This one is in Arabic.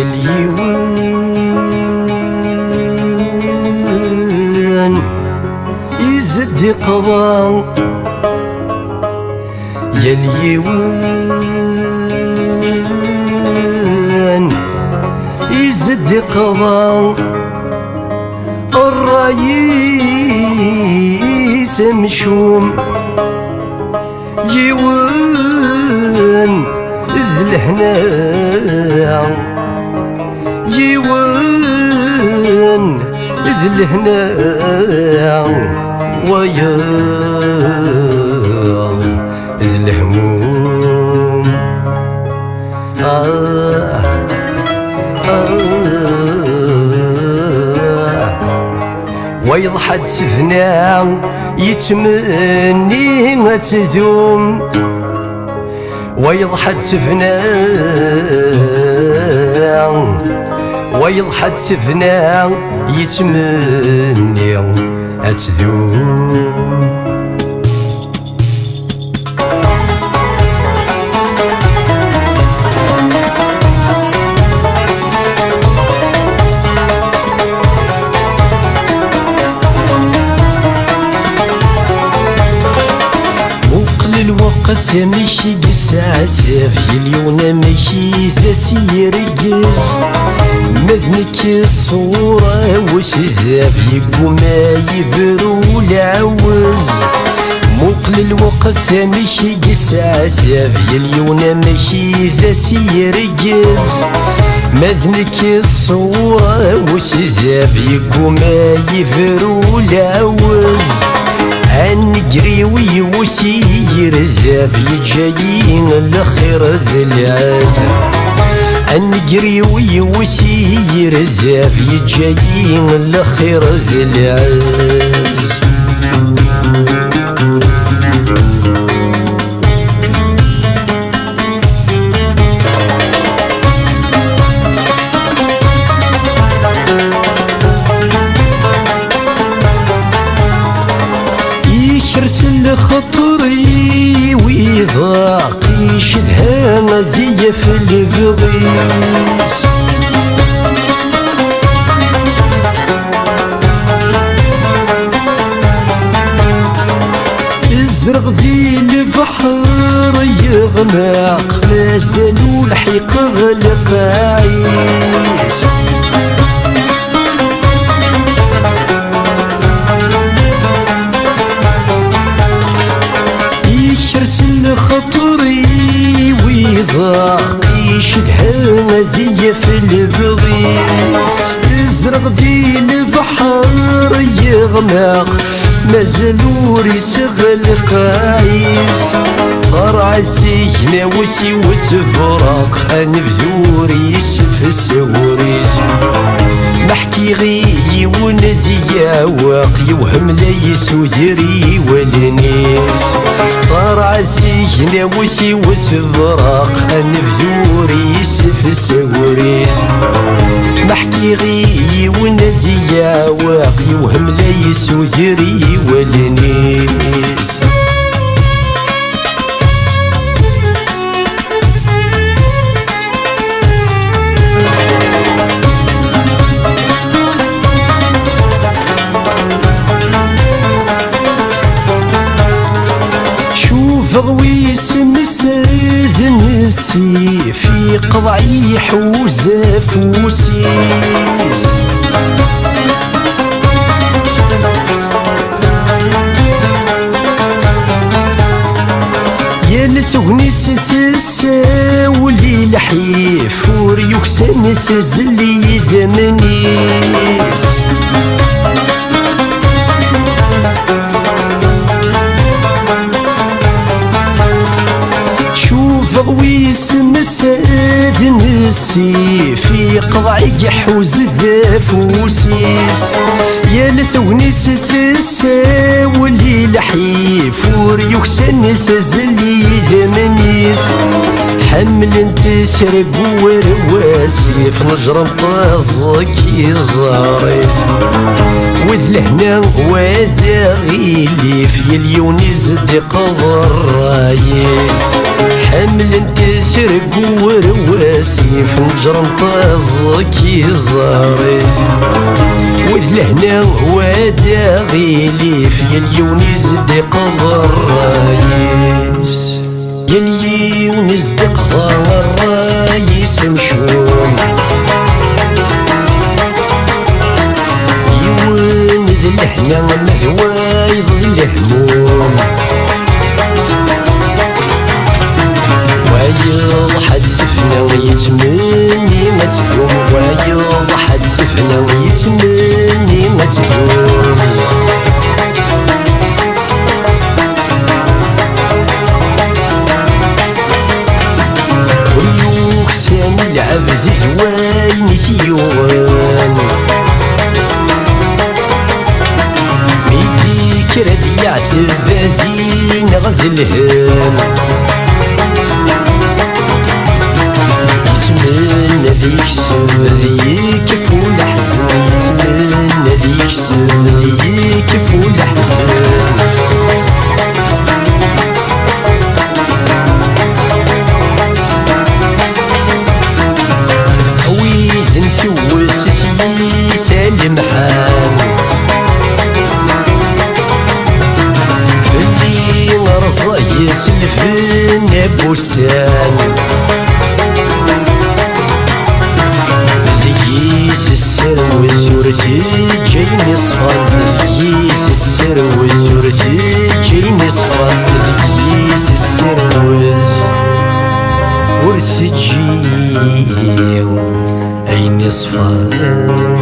اليوان يزد قضاء يا اليوان يزد قضاء الرئيس مشوم يوان ذي الهنا يوان ذي الهنا وياض ذي الهموم ويضحد سفنا يتمني ما تذوم ويضحد سفنا ويضحد سفنا يتمني أتذوم الوقت ماشي قساسف يليونا ماشي ذاسي رقز مذنك الصورة وشذاب يقو ما يبرو العوز موقل الوقت ماشي قساسف يليونا ماشي ذاسي رقز مذنك الصورة وشذاب يقو ما يبرو العوز نجري ويوسير ذاب يجايين الخير ذي العزم نجري ويوسير ذاب يجايين الخير ذي العزم يرسل خطري ويضاقي شدها ذي في الفغيس الزرق ذي البحر يغمق لا زالو الحيق غلق عيس يرسل خطري ويضاقي شدها ذي في البغيس الزرق ذي البحر يغمق مازالو يسغل قايس فرع السجن وسي وتفرق انفذور يسف السوريس محكي غي وندياوق يوهم ليس وجري والنيس فرع السجن وسي وتفرق انفذور يسف السوريس محكي غي وندياوق يوهم ليس وجري والنيس فغويس مساد نسي في قضعي حوزة فوسيس يا لتغني تساولي الحيف وريكسن تزلي دمنيس فغويس مساد نسي في قضعي حوز ذافوسيس يا لثوني تساولي الحيف وريكسن تزلي دمنيس حمل انت تسرق ورواسي في نجر طازك يزاريس وذ لهنا وذا غيلي في اليوني زد قضر رايس حمل انت تسرق ورواسي في نجر نطازك يزاريز والهنا وهذا غيلي في اليوني زدق الرايس يلي زدق الرايس مشوم يون ذي الهنا مهوايض الهموم وايض حد سفنا ويتمني ما تلوم وايض حد سفنا ويتمني ما تلوم ويوكسان العبد ثواني ثيوان ميدي كرد يعتب ذي نغذ الهان يتمنى ذي يكسب ذي يكفو الحزن يتمنى ذي يكسب ذي يكفو الحزن ويد نسوس ثي سالم حان في اللي رصاي سلفنا بوسان السر والثورتي جايني صفان ذيث السر والثورتي جايني صفان ذيث السر والثورتي جايني صفان